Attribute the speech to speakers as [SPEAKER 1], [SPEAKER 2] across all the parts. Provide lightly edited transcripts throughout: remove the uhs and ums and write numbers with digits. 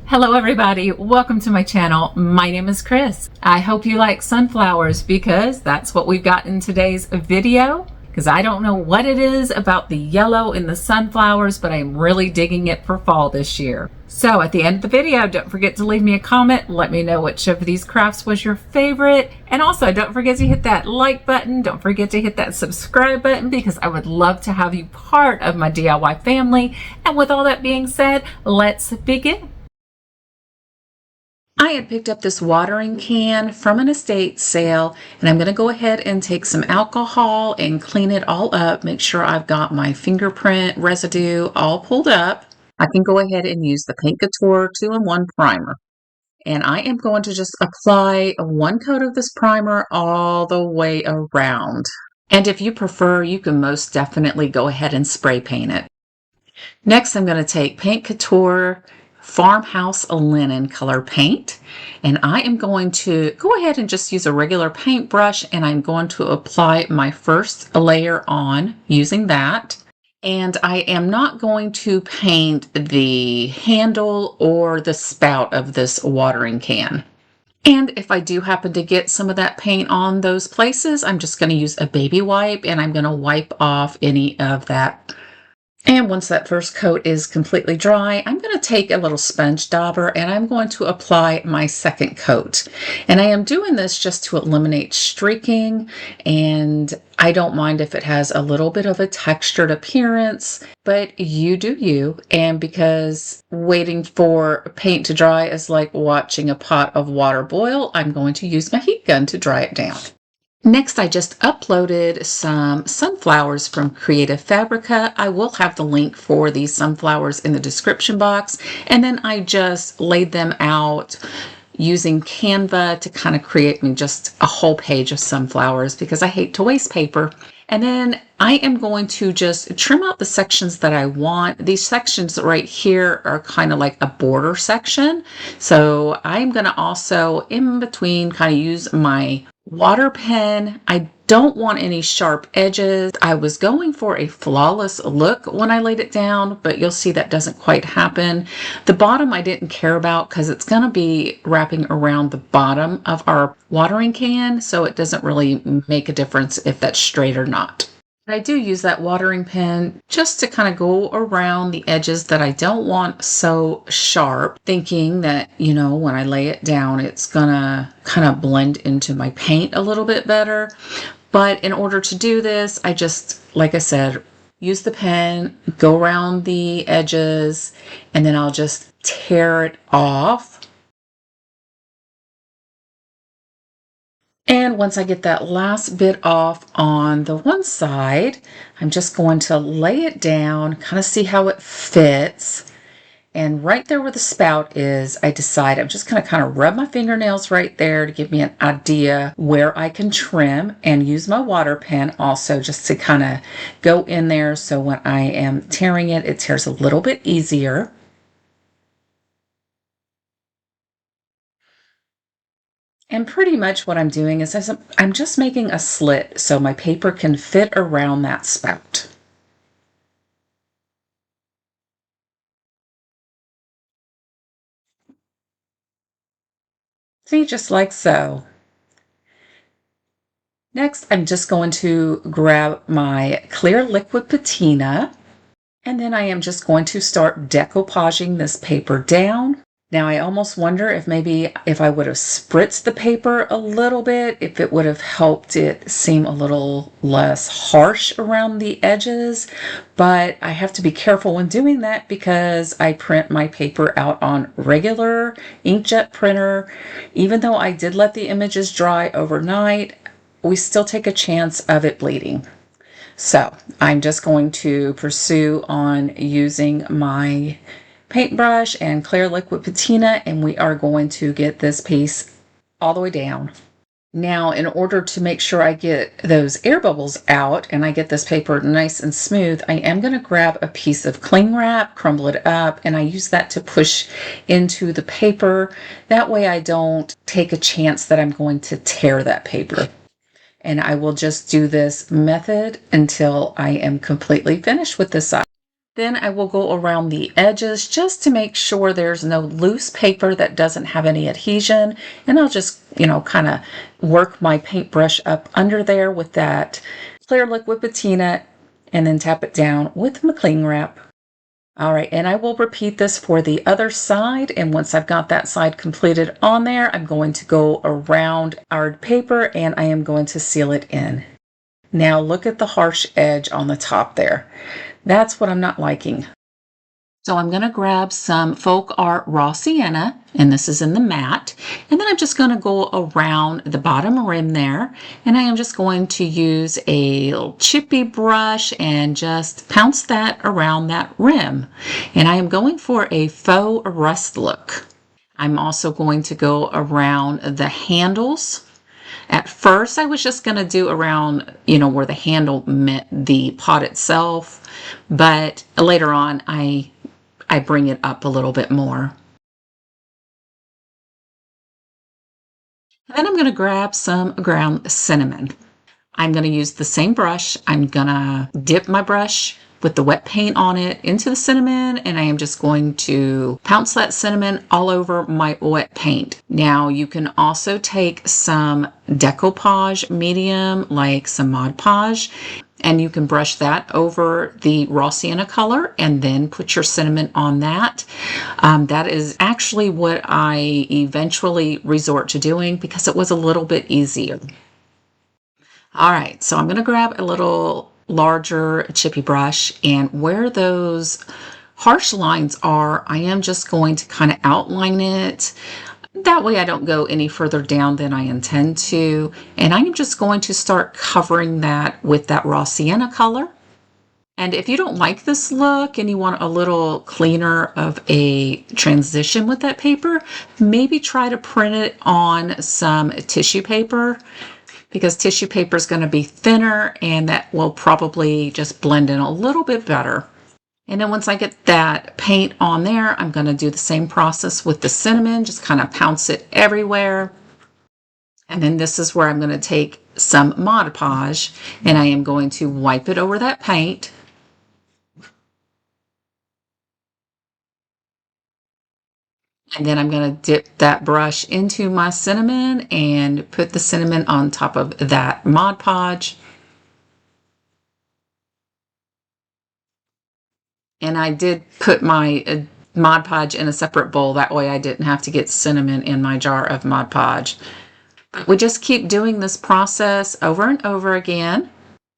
[SPEAKER 1] Hello everybody, welcome to my channel. My name is Chris. I hope you like sunflowers because that's what we've got in today's video. Because I don't know what it is about the yellow in the sunflowers, but I'm really digging it for fall this year. So at the end of the video, don't forget to leave me a comment. Let me know which of these crafts was your favorite. And also don't forget to hit that like button. Don't forget to hit that subscribe button because I would love to have you part of my DIY family. And with all that being said, let's begin. I had picked up this watering can from an estate sale, and I'm going to go ahead and take some alcohol and clean it all up, make sure I've got my fingerprint residue all pulled up. I can go ahead and use the Paint Couture 2-in-1 primer. And I am going to just apply one coat of this primer all the way around. And if you prefer, you can most definitely go ahead and spray paint it. Next, I'm going to take Paint Couture Farmhouse Linen color paint, and I am going to go ahead and just use a regular paintbrush, and I'm going to apply my first layer on using that. And I am not going to paint the handle or the spout of this watering can. And if I do happen to get some of that paint on those places, I'm just going to use a baby wipe, and I'm going to wipe off any of that. And once that first coat is completely dry, I'm going to take a little sponge dauber and I'm going to apply my second coat. And I am doing this just to eliminate streaking, and I don't mind if it has a little bit of a textured appearance, but you do you. And because waiting for paint to dry is like watching a pot of water boil, I'm going to use my heat gun to dry it down. Next, I just uploaded some sunflowers from Creative Fabrica. I will have the link for these sunflowers in the description box. And then I just laid them out using Canva to kind of create me just a whole page of sunflowers because I hate to waste paper. And then I am going to just trim out the sections that I want. These sections right here are kind of like a border section. So I'm going to also in between kind of use my water pen. I don't want any sharp edges. I was going for a flawless look when I laid it down, but you'll see that doesn't quite happen. The bottom I didn't care about because it's going to be wrapping around the bottom of our watering can, so it doesn't really make a difference if that's straight or not. I do use that watering pen just to kind of go around the edges that I don't want so sharp, thinking that, you know, when I lay it down, it's gonna kind of blend into my paint a little bit better. But in order to do this, I just, like I said, use the pen, go around the edges, and then I'll just tear it off. And once I get that last bit off on the one side, I'm just going to lay it down, kind of see how it fits. And right there where the spout is, I decide I'm just going to kind of rub my fingernails right there to give me an idea where I can trim, and use my water pen also just to kind of go in there so when I am tearing it, it tears a little bit easier. And pretty much what I'm doing is I'm just making a slit so my paper can fit around that spout. See, just like so. Next, I'm just going to grab my clear liquid patina, and then I am just going to start decoupaging this paper down. Now, I almost wonder if maybe if I would have spritzed the paper a little bit, if it would have helped it seem a little less harsh around the edges. But I have to be careful when doing that because I print my paper out on regular inkjet printer. Even though I did let the images dry overnight, we still take a chance of it bleeding. So I'm just going to pursue on using my paintbrush and clear liquid patina, and we are going to get this piece all the way down. Now, in order to make sure I get those air bubbles out and I get this paper nice and smooth, I am going to grab a piece of cling wrap, crumble it up, and I use that to push into the paper. That way I don't take a chance that I'm going to tear that paper. And I will just do this method until I am completely finished with this side. Then I will go around the edges just to make sure there's no loose paper that doesn't have any adhesion. And I'll just, kind of work my paintbrush up under there with that clear liquid patina and then tap it down with my cling wrap. All right, and I will repeat this for the other side. And once I've got that side completed on there, I'm going to go around our paper and I am going to seal it in. Now look at the harsh edge on the top there. That's what I'm not liking. So I'm going to grab some Folk Art Raw Sienna, and this is in the matte, and then I'm just going to go around the bottom rim there, and I am just going to use a little chippy brush and just pounce that around that rim. And I am going for a faux rust look. I'm also going to go around the handles. At first, I was just going to do around, where the handle met the pot itself, but later on, I bring it up a little bit more. And then I'm going to grab some ground cinnamon. I'm going to use the same brush. I'm going to dip my brush with the wet paint on it into the cinnamon, and I am just going to pounce that cinnamon all over my wet paint. Now you can also take some decoupage medium, like some Mod Podge, and you can brush that over the raw sienna color and then put your cinnamon on that. That is actually what I eventually resort to doing because it was a little bit easier. All right, so I'm going to grab a little larger chippy brush, and where those harsh lines are, I am just going to kind of outline it. That way I don't go any further down than I intend to. And I am just going to start covering that with that raw sienna color. And if you don't like this look and you want a little cleaner of a transition with that paper, maybe try to print it on some tissue paper, because tissue paper is going to be thinner and that will probably just blend in a little bit better. And then once I get that paint on there, I'm going to do the same process with the cinnamon, just kind of pounce it everywhere. And then this is where I'm going to take some Mod Podge and I am going to wipe it over that paint. And then I'm going to dip that brush into my cinnamon and put the cinnamon on top of that Mod Podge. And I did put my Mod Podge in a separate bowl. That way I didn't have to get cinnamon in my jar of Mod Podge. But we just keep doing this process over and over again.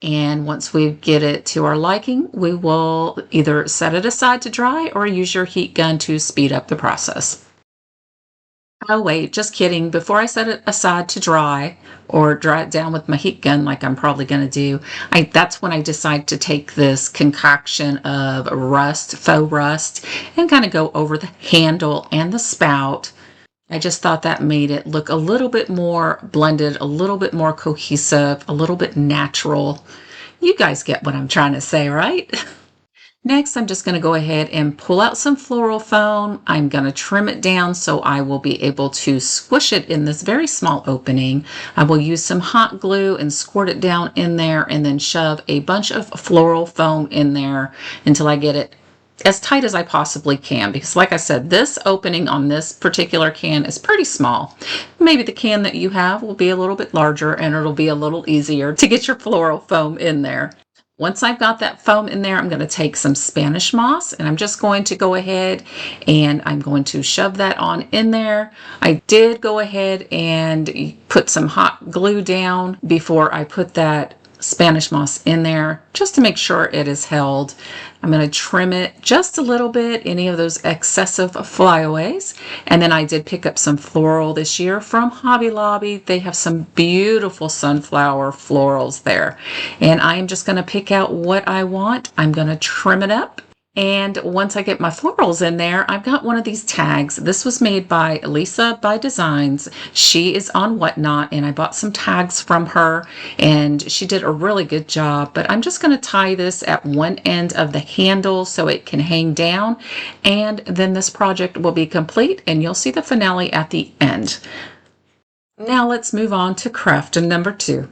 [SPEAKER 1] And once we get it to our liking, we will either set it aside to dry or use your heat gun to speed up the process. Oh wait, just kidding. Before I set it aside to dry or dry it down with my heat gun like I'm probably going to do, that's when I decide to take this concoction of faux rust, and kind of go over the handle and the spout. I just thought that made it look a little bit more blended, a little bit more cohesive, a little bit natural. You guys get what I'm trying to say, right? Next, I'm just going to go ahead and pull out some floral foam. I'm going to trim it down so I will be able to squish it in this very small opening. I will use some hot glue and squirt it down in there and then shove a bunch of floral foam in there until I get it as tight as I possibly can, because like I said, this opening on this particular can is pretty small. Maybe the can that you have will be a little bit larger and it'll be a little easier to get your floral foam in there. Once I've got that foam in there, I'm going to take some Spanish moss and I'm just going to go ahead and I'm going to shove that on in there. I did go ahead and put some hot glue down before I put that Spanish moss in there, just to make sure it is held. I'm going to trim it just a little bit, any of those excessive flyaways. And then I did pick up some floral this year from Hobby Lobby. They have some beautiful sunflower florals there. And I am just going to pick out what I want. I'm going to trim it up. And once I get my florals in there, I've got one of these tags. This was made by Lisa by Designs. She is on Whatnot, and I bought some tags from her, and she did a really good job. But I'm just going to tie this at one end of the handle so it can hang down, and then this project will be complete, and you'll see the finale at the end. Now let's move on to craft number 2.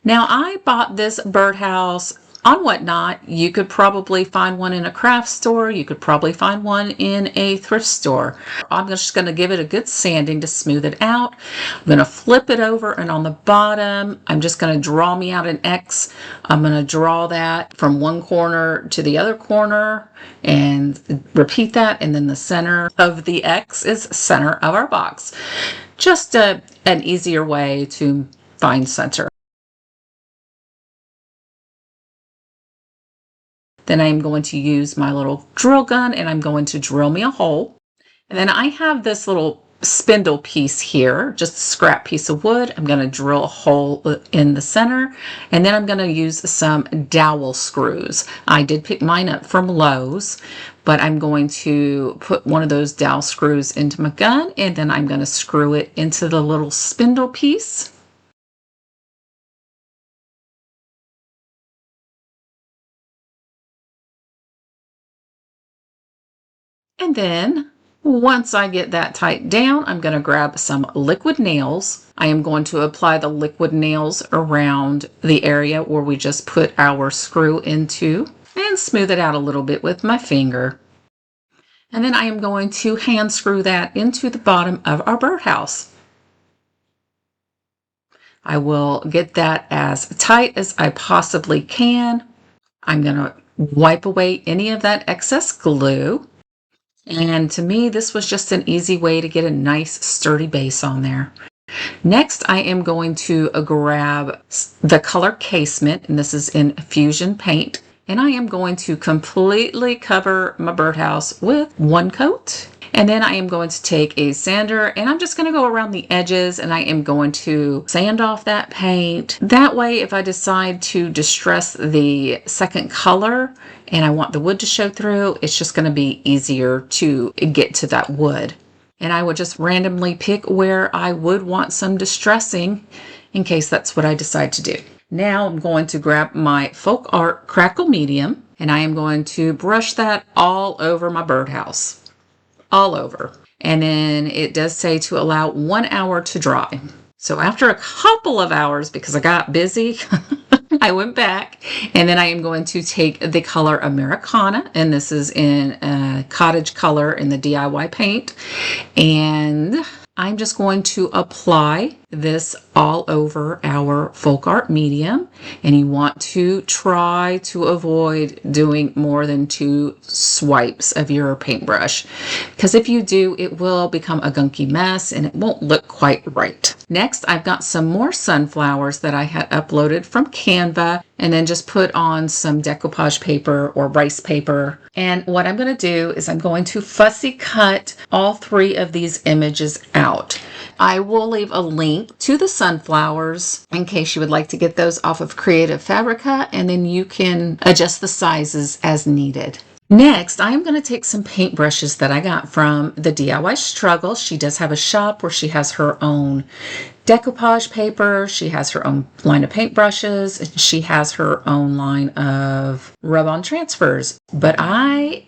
[SPEAKER 1] Now I bought this birdhouse on Whatnot. You could probably find one in a craft store. You could probably find one in a thrift store. I'm just going to give it a good sanding to smooth it out. I'm going to flip it over, and on the bottom, I'm just going to draw me out an X. I'm going to draw that from one corner to the other corner and repeat that, and then the center of the X is center of our box. Just an easier way to find center. Then I'm going to use my little drill gun, and I'm going to drill me a hole. And then I have this little spindle piece here, just a scrap piece of wood. I'm going to drill a hole in the center, and then I'm going to use some dowel screws. I did pick mine up from Lowe's, but I'm going to put one of those dowel screws into my gun, and then I'm going to screw it into the little spindle piece. And then once I get that tight down, I'm going to grab some liquid nails. I am going to apply the liquid nails around the area where we just put our screw into and smooth it out a little bit with my finger. And then I am going to hand screw that into the bottom of our birdhouse. I will get that as tight as I possibly can. I'm going to wipe away any of that excess glue. And to me, this was just an easy way to get a nice sturdy base on there. Next, I am going to grab the color casement, and this is in Fusion Paint. And I am going to completely cover my birdhouse with one coat. And then I am going to take a sander, and I'm just going to go around the edges, and I am going to sand off that paint. That way, if I decide to distress the second color and I want the wood to show through, it's just going to be easier to get to that wood. And I would just randomly pick where I would want some distressing in case that's what I decide to do. Now I'm going to grab my Folk Art Crackle Medium, and I am going to brush that all over my birdhouse. All over. And then it does say to allow 1 hour to dry. So after a couple of hours, because I got busy, I went back, and then I am going to take the color Americauna, and this is in cottage color in the DIY paint, and I'm just going to apply this all over our folk art medium, and you want to try to avoid doing more than 2 swipes of your paintbrush, because if you do, it will become a gunky mess and it won't look quite right. Next, I've got some more sunflowers that I had uploaded from Canva, and then just put on some decoupage paper or rice paper. And what I'm going to do is I'm going to fussy cut all 3 of these images out. I will leave a link to the sunflowers in case you would like to get those off of Creative Fabrica, and then you can adjust the sizes as needed. Next, I'm going to take some paintbrushes that I got from the DIY Struggle. She does have a shop where she has her own decoupage paper, she has her own line of paintbrushes, and she has her own line of rub-on transfers. But I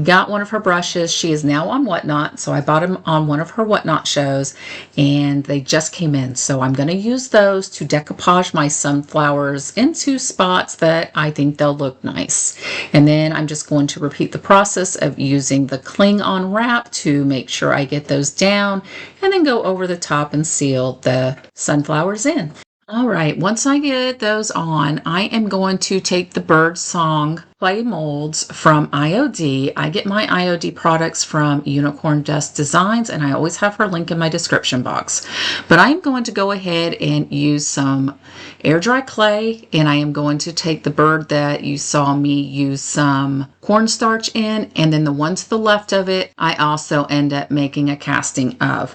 [SPEAKER 1] got one of her brushes. She is now on Whatnot, so I bought them on one of her Whatnot shows, and they just came in. So I'm going to use those to decoupage my sunflowers into spots that I think they'll look nice. And then I'm just going to repeat the process of using the cling on wrap to make sure I get those down, and then go over the top and seal the sunflowers in. All right, once I get those on, I am going to take the Birdsong clay molds from IOD. I get my IOD products from Unicorn Dust Designs, and I always have her link in my description box. But I'm going to go ahead and use some Airdry clay, and I am going to take the bird that you saw me use some cornstarch in, and then the one to the left of it, I also end up making a casting of.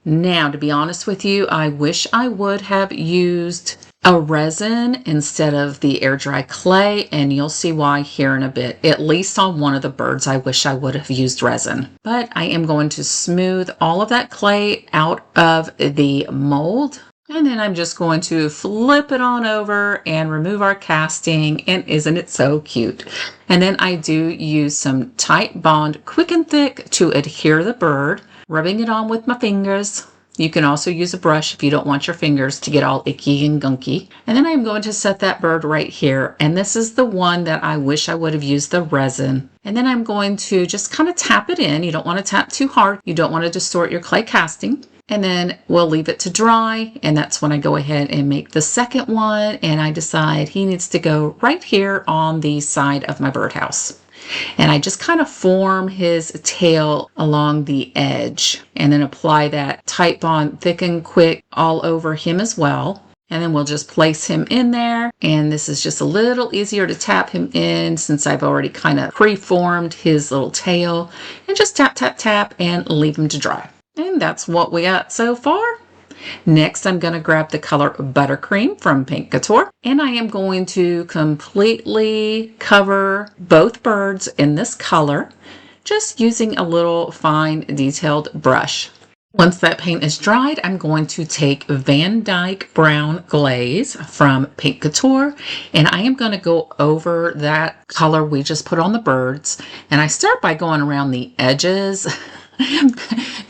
[SPEAKER 1] Now, to be honest with you, I wish I would have used a resin instead of the Airdry clay, and you'll see why here in a bit. At least on one of the birds, I wish I would have used resin. But I am going to smooth all of that clay out of the mold, and then I'm just going to flip it on over and remove our casting, and isn't it so cute? And then I do use some Tight Bond Quick and Thick to adhere the bird, rubbing it on with my fingers You can also use a brush if you don't want your fingers to get all icky and gunky. And then I'm going to set that bird right here. And this is the one that I wish I would have used the resin. And then I'm going to just kind of tap it in. You don't want to tap too hard. You don't want to distort your clay casting. And then we'll leave it to dry. And that's when I go ahead and make the second one. And I decide he needs to go right here on the side of my birdhouse. And I just kind of form his tail along the edge and then apply that Tite Bond Thick and Quick all over him as well. And then we'll just place him in there. And this is just a little easier to tap him in since I've already kind of pre-formed his little tail. And just tap, tap, tap and leave him to dry. And that's what we got so far. Next, I'm going to grab the color Buttercream from Pink Couture, and I am going to completely cover both birds in this color, just using a little fine detailed brush. Once that paint is dried, I'm going to take Van Dyke Brown Glaze from Pink Couture, and I am going to go over that color we just put on the birds, and I start by going around the edges,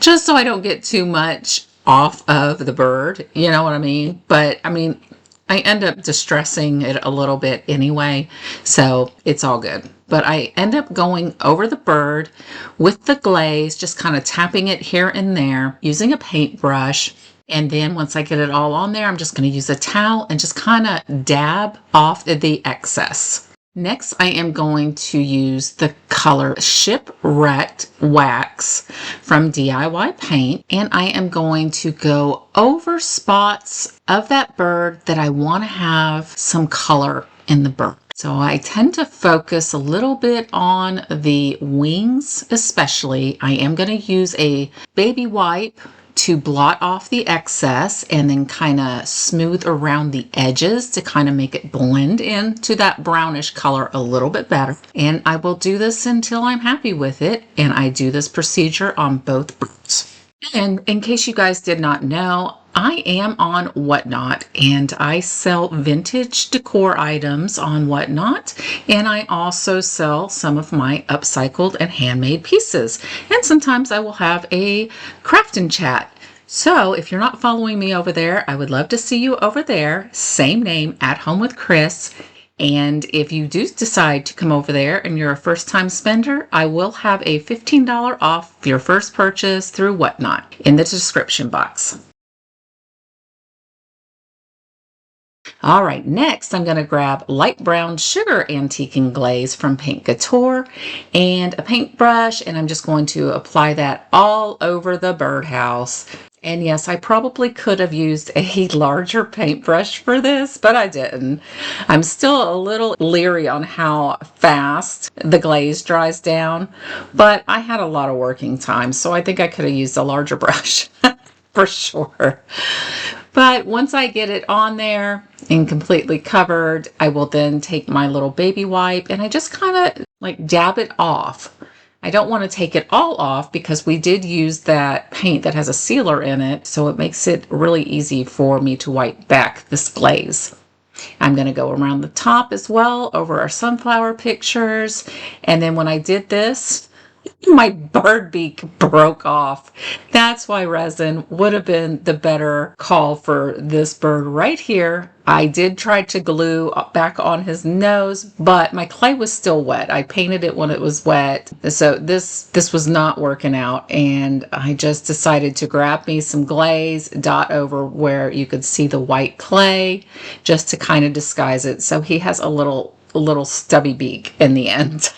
[SPEAKER 1] just so I don't get too much off of the bird, you know what I mean? But I mean, I end up distressing it a little bit anyway, so it's all good. But I end up going over the bird with the glaze, just kind of tapping it here and there using a paintbrush. And then once I get it all on there, I'm just going to use a towel and just kind of dab off the excess. Next, I am going to use the color Shipwrecked Wax from DIY Paint, and I am going to go over spots of that bird that I want to have some color in the bird. So I tend to focus a little bit on the wings especially. I am going to use a baby wipe to blot off the excess and then kind of smooth around the edges to kind of make it blend into that brownish color a little bit better. And I will do this until I'm happy with it. And I do this procedure on both birds. And in case you guys did not know, I am on Whatnot and I sell vintage decor items on Whatnot, and I also sell some of my upcycled and handmade pieces. And sometimes I will have a craft and chat. So if you're not following me over there, I would love to see you over there. Same name, At Home with Chris. And if you do decide to come over there and you're a first-time spender, I will have a $15 off your first purchase through Whatnot in the description box. All right, next I'm going to grab light brown sugar antiquing glaze from Pink Couture and a paintbrush, and I'm just going to apply that all over the birdhouse. And yes, I probably could have used a larger paintbrush for this, but I didn't. I'm still a little leery on how fast the glaze dries down, but I had a lot of working time, so I think I could have used a larger brush for sure. But once I get it on there and completely covered, I will then take my little baby wipe and I just kind of like dab it off. I don't want to take it all off because we did use that paint that has a sealer in it, so it makes it really easy for me to wipe back this glaze. I'm going to go around the top as well over our sunflower pictures, and then when I did this, my bird beak broke off. That's why resin would have been the better call for this bird right here. I did try to glue back on his nose, but my clay was still wet. I painted it when it was wet. So this was not working out, and I just decided to grab me some glaze, dot over where you could see the white clay just to kind of disguise it. So he has a little stubby beak in the end.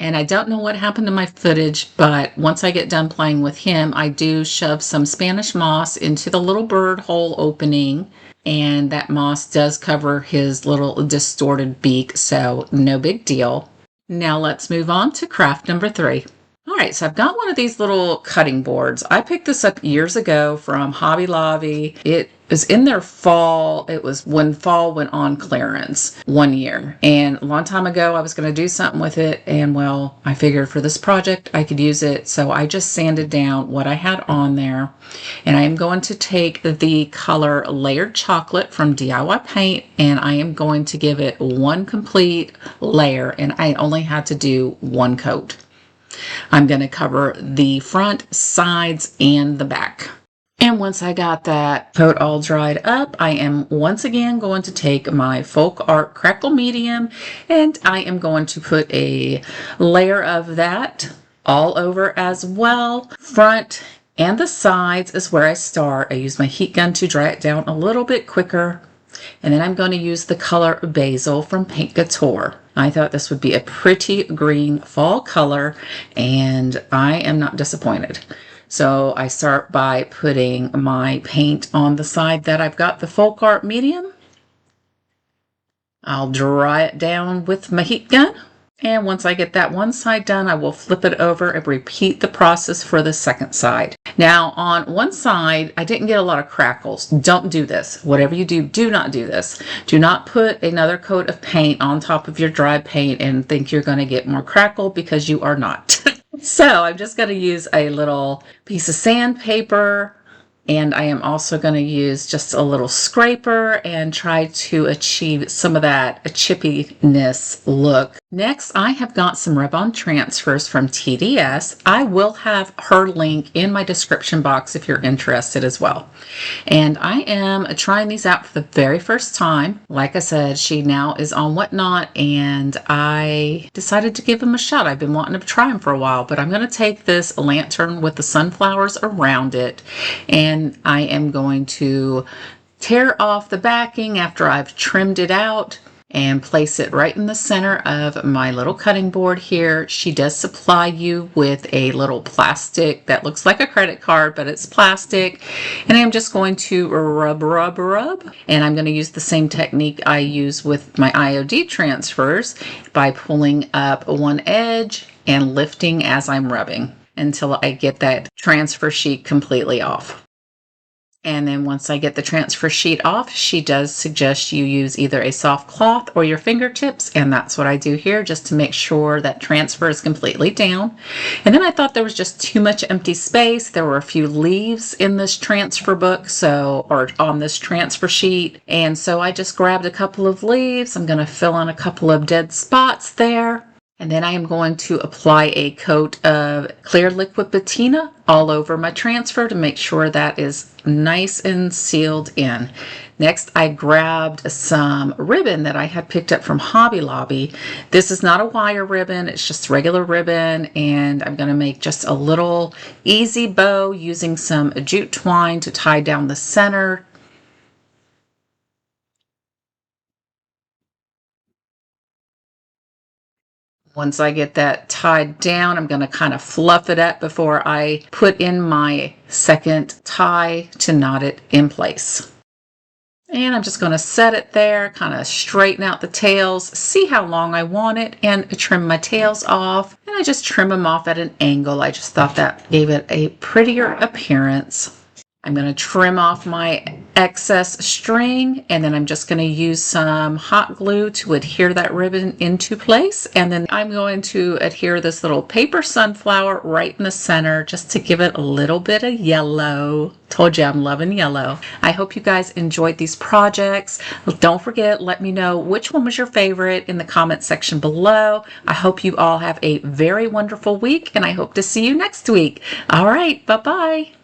[SPEAKER 1] And I don't know what happened to my footage, but once I get done playing with him, I do shove some Spanish moss into the little bird hole opening. And that moss does cover his little distorted beak, so no big deal. Now let's move on to craft number 3. All right, so I've got one of these little cutting boards. I picked this up years ago from Hobby Lobby. It was in their fall. It was when fall went on clearance one year. And a long time ago, I was going to do something with it. And well, I figured for this project, I could use it. So I just sanded down what I had on there. And I am going to take the color Layered Chocolate from DIY Paint, and I am going to give it one complete layer. And I only had to do one coat. I'm going to cover the front, sides, and the back. And once I got that coat all dried up, I am once again going to take my Folk Art Crackle Medium, and I am going to put a layer of that all over as well. Front and the sides is where I start. I use my heat gun to dry it down a little bit quicker. And then I'm going to use the color Basil from Paint Couture. I thought this would be a pretty green fall color, and I am not disappointed. So I start by putting my paint on the side that I've got the Folk Art Medium. I'll dry it down with my heat gun. And once I get that one side done, I will flip it over and repeat the process for the second side. Now, on one side, I didn't get a lot of crackles. Don't do this. Whatever you do, do not do this. Do not put another coat of paint on top of your dry paint and think you're going to get more crackle, because you are not. So I'm just going to use a little piece of sandpaper, and I am also going to use just a little scraper and try to achieve some of that chippiness look. Next, I have got some rub-on transfers from TDS. I will have her link in my description box if you're interested as well. And I am trying these out for the very first time. Like I said, she now is on Whatnot, and I decided to give them a shot. I've been wanting to try them for a while, but I'm going to take this lantern with the sunflowers around it, and I am going to tear off the backing after I've trimmed it out and place it right in the center of my little cutting board here. She does supply you with a little plastic that looks like a credit card, but it's plastic. And I'm just going to rub. And I'm going to use the same technique I use with my IOD transfers by pulling up one edge and lifting as I'm rubbing until I get that transfer sheet completely off. And then once I get the transfer sheet off, she does suggest you use either a soft cloth or your fingertips, and that's what I do here, just to make sure that transfer is completely down. And then I thought there was just too much empty space. There were a few leaves in this transfer book, or on this transfer sheet, and so I just grabbed a couple of leaves. I'm going to fill in a couple of dead spots there. And then I am going to apply a coat of clear liquid patina all over my transfer to make sure that is nice and sealed in. Next, I grabbed some ribbon that I had picked up from Hobby Lobby. This is not a wire ribbon, it's just regular ribbon, and I'm going to make just a little easy bow using some jute twine to tie down the center. Once I get that tied down, I'm going to kind of fluff it up before I put in my second tie to knot it in place. And I'm just going to set it there, kind of straighten out the tails, see how long I want it, and trim my tails off. And I just trim them off at an angle. I just thought that gave it a prettier appearance. I'm going to trim off my excess string, and then I'm just going to use some hot glue to adhere that ribbon into place. And then I'm going to adhere this little paper sunflower right in the center just to give it a little bit of yellow. Told you I'm loving yellow. I hope you guys enjoyed these projects. Don't forget, let me know which one was your favorite in the comment section below. I hope you all have a very wonderful week, and I hope to see you next week. All right, bye-bye.